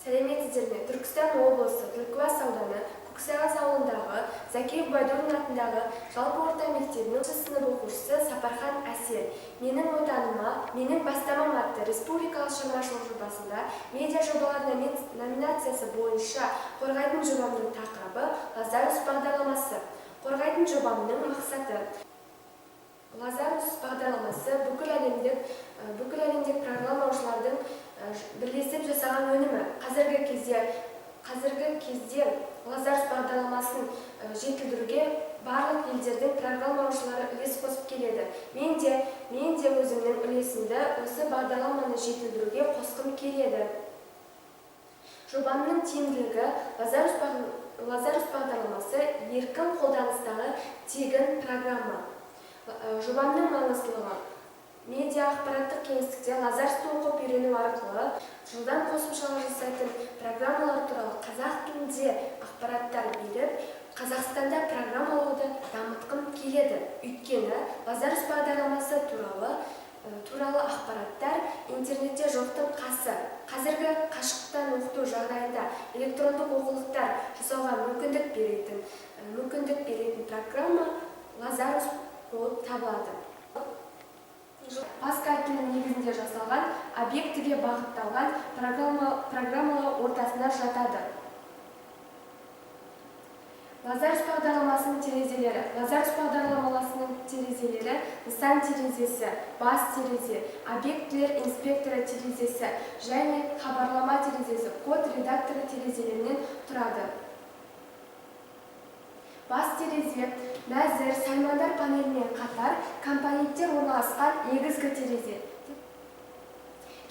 Сәлеметсіздер ме? Түркістан облысы Түлкібас ауданы Көксағаз ауылындағы Закиев Байдурин атындағы жалпы орта мектебінің сынып оқушысы Сапархан Әсел менің отаныма, менің бастамам атты республикалық шығармашылық жобасында медиа жобалар номинациясы бойынша қорғайтын жобамның тақырыбы Лазарус бағдарламасы. Қорғайтын жобамның мақсаты. Лазарус бағдарламасы бүкіл әлемдік программаушылардың бірлесіп жасаған өнімі. Қазіргі кезде Лазарус бағдарламасын жетілдіруге барлық елдердің программаушылары үлес қосып келеді. Мен де өзімнің үлесімді осы бағдарламаны жетілдіруге қосқым келеді. Жобамның тиімділігі Лазарус бағдарламасы еркін қолданыстағы тегін программа. Жобамның маңыздылығы. Медиа ақпараттық кеңістікте Лазарусты оқып үйрену арқылы жылдан қосымшалар жасайтын программалар туралы қазақ тілінде ақпараттар беріп, Қазақстанда программалауды дамытқым келеді. Өйткені Лазарус бағдарламасы туралы ақпараттар интернетте жоқтың қасы. Қазіргі қашықтан оқыту жағдайында электрондық оқулықтар жасауға мүмкіндік беретін программа Лазарус болып табылады. Паскаль тілінің негізінде жасалған, объектіге бағытталған программалау ортасына жатады. Лазарус бағдарламасының терезелері. Лазарус бағдарламасының терезелері нысан терезесі, бас терезе, объектілер инспекторы терезесі және хабарлама терезесі, код редакторы терезелерінен тұрады. Бас терезе, мәзір, саймандар панелімен қатар компоненттер орналасқан негізгі терезе.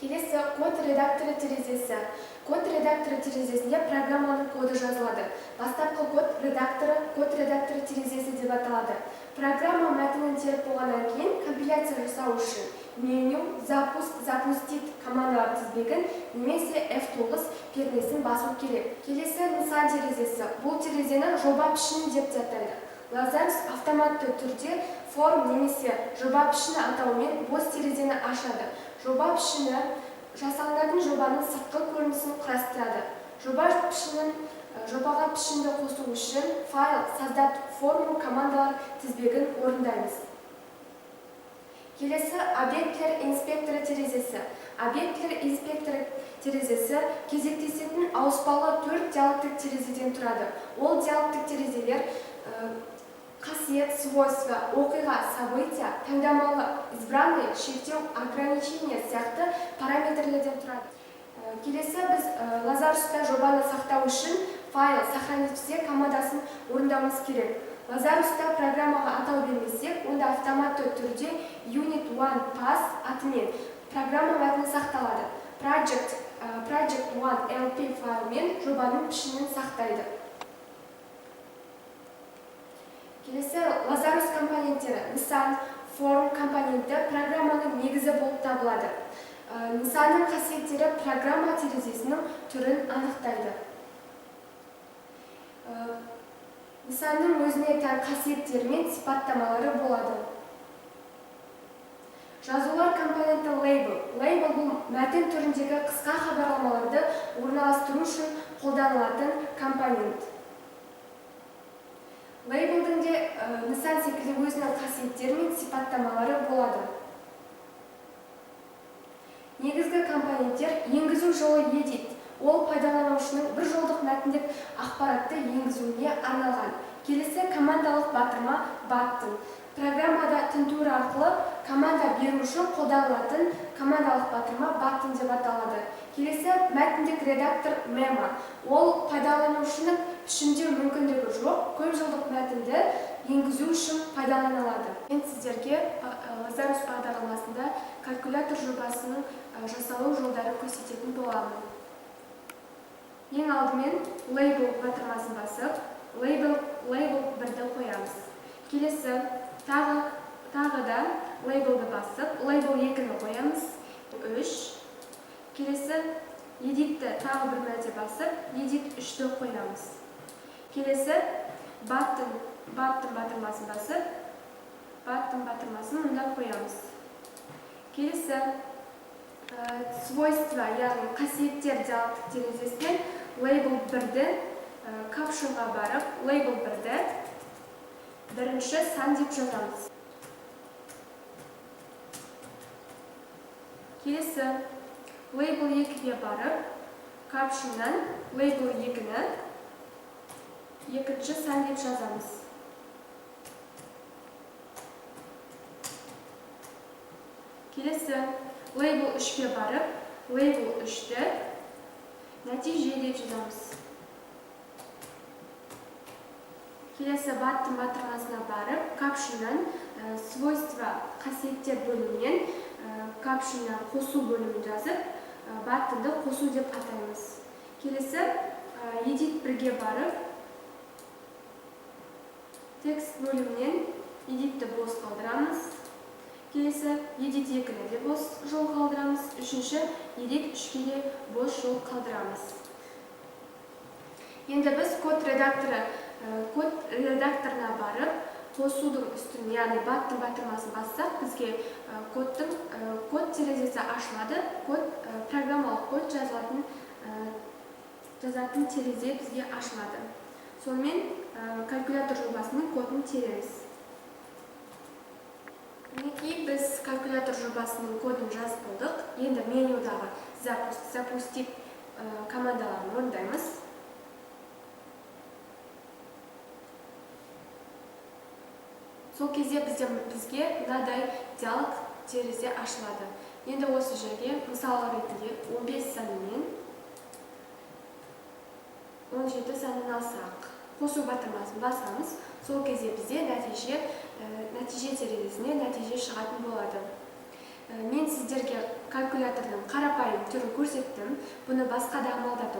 Келесі код редакторы терезесі. Код редакторы терезесінде программаның коды жазылады. Бастапқы код редакторы терезесі деп аталады. Программа мәтінін теріп болғаннан кейін компиляция жасау үшін меню, запустить командалар тізбегін немесе F9 пернесін басу керек. Келесі нысан терезесі. Бұл терезені жоба пішіні деп атайды. Лазарус автоматты түрде форм немесе жоба пішіні атауымен бос терезені ашады. Жоба пішіні жасалынатын жобаның сыртқы көрінісін құрастырады. Жобаға пішінді қосу үшін файл, создать форму командалар тізбегін орындаймыз. Келесі объектілер инспекторы терезесі. Объектілер инспекторы терезесі кезектесетін ауыспалы 4 диалогтік терезеден тұрады. Ол диалогтік терезелер қасиет, свойства, оқиға, события, таңдамалы, избранный, шектеу, ограничение сияқты параметрлерден тұрады. Келесі біз Лазаруста жобаны сақтау үшін файл сохранить все командасын орындауымыз керек. Лазаруста программаға атау бермесек, онда автоматты түрде Unit 1 Pass атымен программа мәтіні сақталады. Project 1 LP файлмен жобаның пішінін сақтайды. Келесі Лазарус компоненттері. Нысан, форм компоненті программаның негізі болып табылады. Нысанның қасиеттері программа терезесінің түрін анықтайды. Нысанның өзіне тән қасиеттері мен сипаттамалары болады. Жазулар компоненті label. Label бұл мәтін түріндегі қысқа хабарламаларды орналастыру үшін қолданылатын компонент. Labelдің де нысан секілді өзінің қасиеттері мен сипаттамалары болады. Негізгі компоненттер енгізу жолы edit. Ол пайдаланушының бір жолдық мәтіндік ақпаратты енгізуіне арналған. Келесі командалық батырма button. Программада тінтуір арқылы команда беру үшін қолданылатын командалық батырма button деп аталады. Келесі мәтіндік редактор memo. Ол пайдаланушының пішіндеу мүмкіндігі жоқ, көп жылдық мәтінді енгізу үшін пайдаланылады. Мен сіздерге Лазарус бағдарламасында калькулятор жобасының жасалу жолдары көрсететін боламын. Ең алдымен label батырмасын басып, label 1-ді қоямыз. Келесі тағы да labelді басып, label 2-ні қоямыз, 3. Келесі editті тағы бір мәрте басып, edit 3-ді қоямыз. Келесі button батырмасын басып, button батырмасын мұнда қоямыз. Келесі Свойства, яғни қасиеттер диалогтық терезесінен label 1-ді captionға барып, label 1-ді бірінші сан деп жазамыз. Келесі label 2-ге барып, captionнан label 2-ні екінші сан деп жазамыз. Келесі label 3-ге барып, label 3-ті нәтиже деп жазамыз. Келесі баттың батырмасына барып, captionнан свойства қасиеттер бөлімінен captionнан қосу бөлімін жазып, баттынды қосу деп атаймыз. Келесі edit 1-ге барып, текст бөлімінен editті бос қалдырамыз. Келесі edit 2-ні де бос жол қалдырамыз. Үшінші edit 3-ге де бос жол қалдырамыз. Енді біз код редакторына барып, қосудың үстін, яғни баттың батырмасын бассақ, бізге код терезесі ашылады, программалық код жазатын терезе бізге ашылады. Сонымен калькулятор жобасының кодын тереміз. Мінекей біз калькулятор жобасының кодын жазып болдық. Енді менюдағы запустить командаларын орындаймыз. Сол кезде бізге мынадай диалог терезе ашылады. Енді осы жерге мысал ретінде 15 санымен 17 санын алсақ, қосу батырмасын басамыз, сол кезде бізде нәтиже терезесіне нәтиже шығатын болады. Мен сіздерге калькулятордың қарапайым түрін көрсеттім. Бұны басқа да амалдарды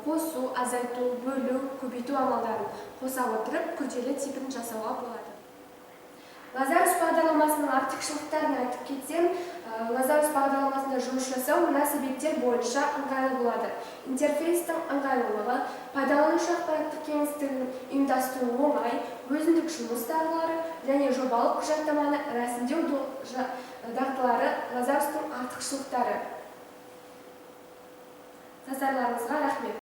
қосу, азайту, бөлу, көбейту амалдарын қоса отырып, күрделі типін жасауға болады. Лазарус бағдарламасының артықшылықтарын айтып кетсем, Лазарус бағдарламасында жұмыс жасау мына себептер бойынша ыңғайлы болады. Интерфейстің ыңғайлылығы, пайдаланушы ақпараттық кеңістігін ұйымдастыру оңай, өзіндік жұмыс дағдылары және жобалық құжаттаманы рәсімдеу дағдылары Лазарустың артықшылықтары. Назарларыңызға рахмет.